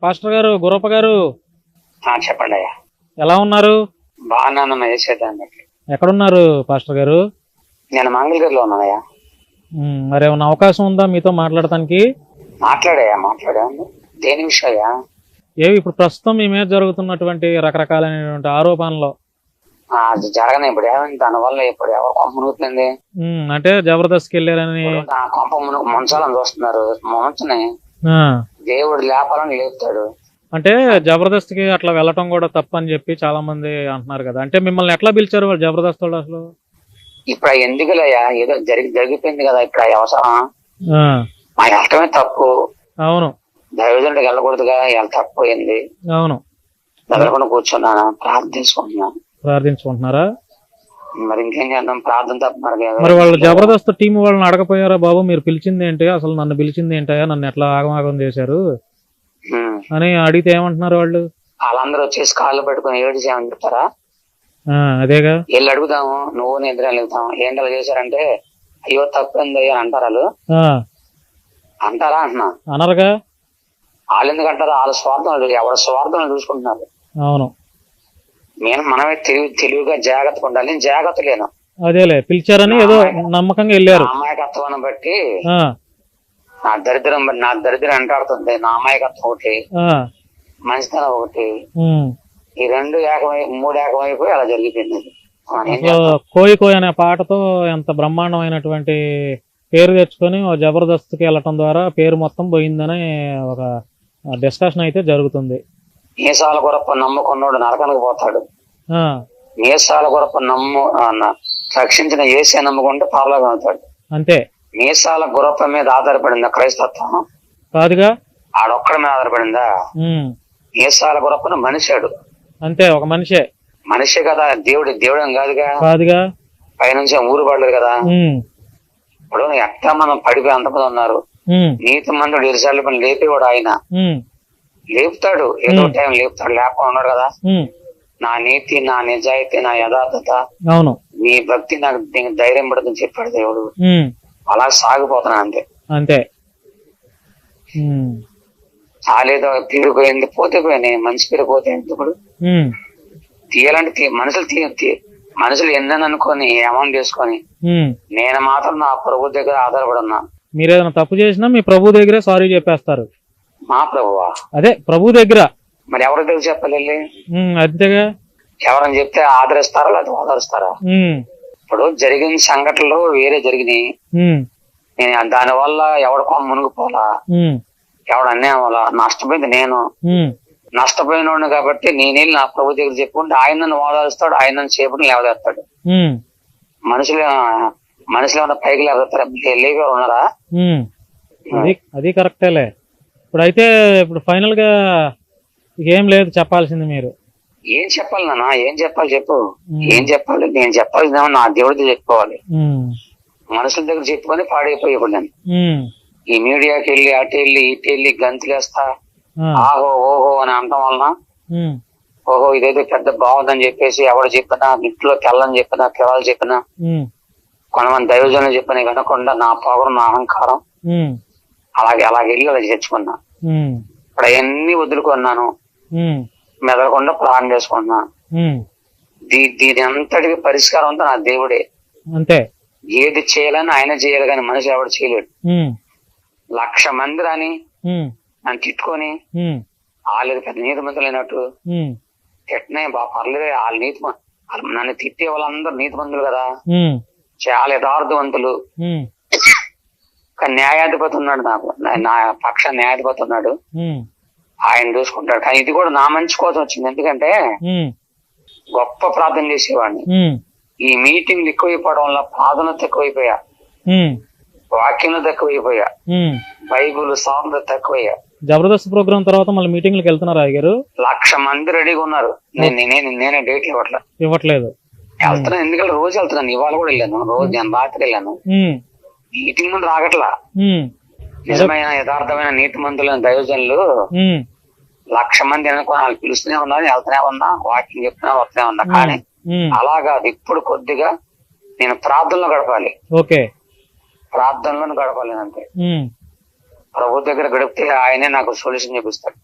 Pastor గారు, గురప్ప గారు చెప్పండి అయ్యా. ఎలా ఉన్నారు? బాగున్నానన్న చేసేదాన్ని. ఎక్కడున్నారు పాస్టర్ గారు? నేను మంగళగిరిలో ఉన్నానయ్యా. మరి ఏమన్నా అవకాశం ఉందా మీతో మాట్లాడటానికి? మాట్లాడాను. దేని విషయం అయ్యా? ఏవి ఇప్పుడు ప్రస్తుతం మీ మీద జరుగుతున్నటువంటి రకరకాలైనటువంటి ఆరోపణలు అది జరగని ఇప్పుడు ఏమైంది? దానివల్ల ఇప్పుడు ఎవరు కొంప మునుగుతుంది? అంటే జబర్దస్త్కి వెళ్ళారని నా కొంప ముంచాలని చూస్తున్నారు. ముంచని దేవుడు లేపాలని లేపుతాడు. అంటే జబర్దస్త్కి అట్లా వెళ్ళటం కూడా తప్పని చెప్పి చాలా మంది అంటున్నారు కదా. అంటే మిమ్మల్ని ఎట్లా పిలిచారు వాళ్ళు జబర్దస్త్ వాళ్ళు అసలు? ఇప్పుడు ఎందుకులయ్యా, ఏదో జరిగిపోయింది కదా. ఇప్పుడు అవసరం మా వెళ్ళటమే తప్పు. అవును, దైవజనుడికి వెళ్ళకూడదుగా. ఇలా తప్పిపోయింది. అవును, మెదలకుండా కూర్చున్నాను, ప్రార్థించుకుంటున్నారా? మరి ఇంకేం చేద్దాం, ప్రార్థన తప్ప మరి వాళ్ళు జబర్దస్త్ టీం వాళ్ళని అడగపోయారా? బాబు మీరు పిలిచింది ఏంటి, అసలు నన్ను పిలిచింది ఏంటయా, నన్ను ఎట్లా ఆగమాగం చేశారు అని అడిగితే ఏమంటున్నారు వాళ్ళు? వాళ్ళందరూ వచ్చేసి కాళ్ళు పెట్టుకుని ఏడు చేయమని చెప్తారా? అదేగా వెళ్ళి అడుగుతాము, నువ్వు నిద్ర వెళ్తాము. ఏంటి అలా చేశారంటే అయ్యో తప్పింది అని అంటారు. వాళ్ళు అంటారా అంటున్నా? అనరుగా. వాళ్ళు ఎందుకు అంటారు? వాళ్ళ స్వార్థం, ఎవరి స్వార్థం చూసుకుంటున్నారు. అవును, మనమే తెలివిగా జాగ్రత్తగా ఉండాలి. నేను జాగ్రత్త లేను. అదేలే పిలిచారని ఏదో నమ్మకంగా వెళ్ళారు. అమాయకత్వాన్ని బట్టి నా దరిద్రం అంటాడుతుంది. నా అమాయకత్వం ఒకటి, మంచితనం ఒకటి, ఈ రెండు మూడు ఏకమైపోయి అలా జరిగిపోయింది. కోయి కోయి అనే పాటతో ఎంత బ్రహ్మాండమైనటువంటి పేరు తెచ్చుకొని జబర్దస్త్కి వెళ్ళటం ద్వారా పేరు మొత్తం పోయిందని ఒక డిస్కషన్ అయితే జరుగుతుంది. మీసాల కొరప నమ్ముకున్నాడు నరకానికి పోతాడు. మీసాల కొరప రక్షించిన యేసే నమ్ముకుంటే పరలోకం అవుతాడు. అంతే. మీసాల గురప మీద ఆధారపడిందా క్రైస్తత్వం? కాదుగా. ఆడొక్కడి మీద ఆధారపడిందా? మీసాల గురపను మనిషాడు. అంతే, ఒక మనిషే కదా. దేవుడేం కాదుగా. పైనుంచి ఊరు పడలేదు కదా. ఇప్పుడు ఎట్లా మనం పడిపోయి అంతమంది ఉన్నారు. నీతి మందుడు ఇరుసార్లు పని లేపేవాడు ఆయన. లేపుతాడు, ఏదో టైం లేపుతాడు. లేకపోతే ఉన్నాడు కదా. నా నీతి, నా నిజాయితీ, నా యథార్థత, నీ భక్తి నాకు ధైర్యం పడుతుందని చెప్పాడు దేవుడు. అలా సాగిపోతున్నా అంతే. చాలేదో తీరిపోయింది, పోతే పోయినాయి. మంచి పేరు పోతే ఇప్పుడు తీయాలంటే మనుషులు ఎన్నని అనుకొని అమౌంట్ చేసుకొని నేను మాత్రం నా ప్రభు దగ్గర ఆధారపడి ఉన్నా. మీరు ఏదైనా తప్పు చేసినా మీ ప్రభు దగ్గరే సారీ చెప్పేస్తారు. మా ప్రభువా? అదే ప్రభు దగ్గర. మరి ఎవరి దగ్గర చెప్పాలి? అంతేగా. ఎవరని చెప్తే ఆదరిస్తారా లేదా ఓదారుస్తారా? ఇప్పుడు జరిగిన సంఘటనలు వేరే జరిగినాయి. నేను దానివల్ల ఎవడ మునిగిపోలా, ఎవడ అన్యాయం వల్ల నష్టపోయింది నేను. నష్టపోయినోడు కాబట్టి నేనే నా ప్రభు దగ్గర చెప్పుకుంటే ఆయన నన్ను ఓదారుస్తాడు, ఆయన నన్ను చేపట్టు లేవదేస్తాడు. మనుషులు ఏమన్నా పైకి లేవదేస్తారా? లేవే ఉన్నారా? అది కరెక్టేలే. ఇప్పుడు ఫైనల్ గా ఏం లేదు చెప్పాల్సింది మీరు. ఏం చెప్పాలి నాన్న? ఏం చెప్పాలి చెప్పు. ఏం చెప్పాలి? నేను చెప్పాల్సిందేమో నా దేవుడితో చెప్పుకోవాలి. మనుషుల దగ్గర చెప్పుకొని పాడైపోయి ఇప్పుడు నేను ఈ మీడియాకి వెళ్ళి అటు వెళ్ళి ఇటు వెళ్ళి గంతులేస్తా ఆహో ఓహో అని అనటం వలన ఓహో ఇదైతే పెద్ద బాగుందని చెప్పేసి ఎవరు చెప్పినా, ఇంట్లోకి వెళ్ళని చెప్పినా, కెవాళ్ళు చెప్పినా, కొంతమంది దైవజనులు చెప్పినా వినకుండా నా పొగరు, నా అహంకారం అలాగే వెళ్ళి అలా తెచ్చుకున్నా. ఇప్పుడు అవన్నీ వదులుకున్నాను, మెదలకుండా ప్రాణం చేసుకున్నా. దీని అంతటికి పరిష్కారం అంతా నా దేవుడే. అంతే. ఏది చేయాలని ఆయన చేయాలి, కానీ మనిషి ఎవడు చేయలేడు. 1,00,000 మంది రాని నన్ను తిట్టుకొని వాళ్ళు పెద్ద నీతి మంతులు అయినట్టు తిట్టనే పర్లేదు. వాళ్ళు నన్ను తిట్టే వాళ్ళందరూ నీతి మంతులు కదా, చాలా యథార్థవంతులు. కానీ న్యాయాధిపతి ఉన్నాడు, నాకు నా పక్ష న్యాయాధిపతి ఉన్నాడు, ఆయన చూసుకుంటాడు. కానీ ఇది కూడా నా మంచి కోసం వచ్చింది. ఎందుకంటే గొప్ప ప్రార్థన చేసేవాడిని. ఈ మీటింగ్లు ఎక్కువైపోవడం వల్ల ప్రార్థన తక్కువైపోయా, వాక్యంలో తక్కువైపోయా, బైబుల్ సాంగ్ తక్కువయ్యా. జబర్దస్త్ ప్రోగ్రామ్ తర్వాత మళ్ళీ మీటింగ్లకు వెళ్తున్నారా గారు? 1,00,000 మంది రెడీగా ఉన్నారు. నేనే డేట్ ఇవ్వట్లేదు. వెళ్తున్నాను, ఎందుకంటే రోజు వెళ్తున్నాను. ఇవాళ కూడా వెళ్ళాను, రోజు నేను రాత్రి వెళ్ళాను. మీటింగ్ ముందు రాగట్లా. నిజమైన యథార్థమైన నీతి మంతులైన దైవజనులు 1,00,000 మంది అనుకుని వాళ్ళు పిలుస్తూనే ఉన్నారు, వెళ్తూనే ఉన్నా, వాకింగ్ చెప్తున్నా, వస్తూనే ఉన్నా. కానీ అలాగా ఇప్పుడు కొద్దిగా నేను ప్రార్థనలో గడపాలి. ప్రార్థనలో గడపాలి అంతే. ప్రభు దగ్గర గడిపితే ఆయనే నాకు సొల్యూషన్ చూపిస్తాడు.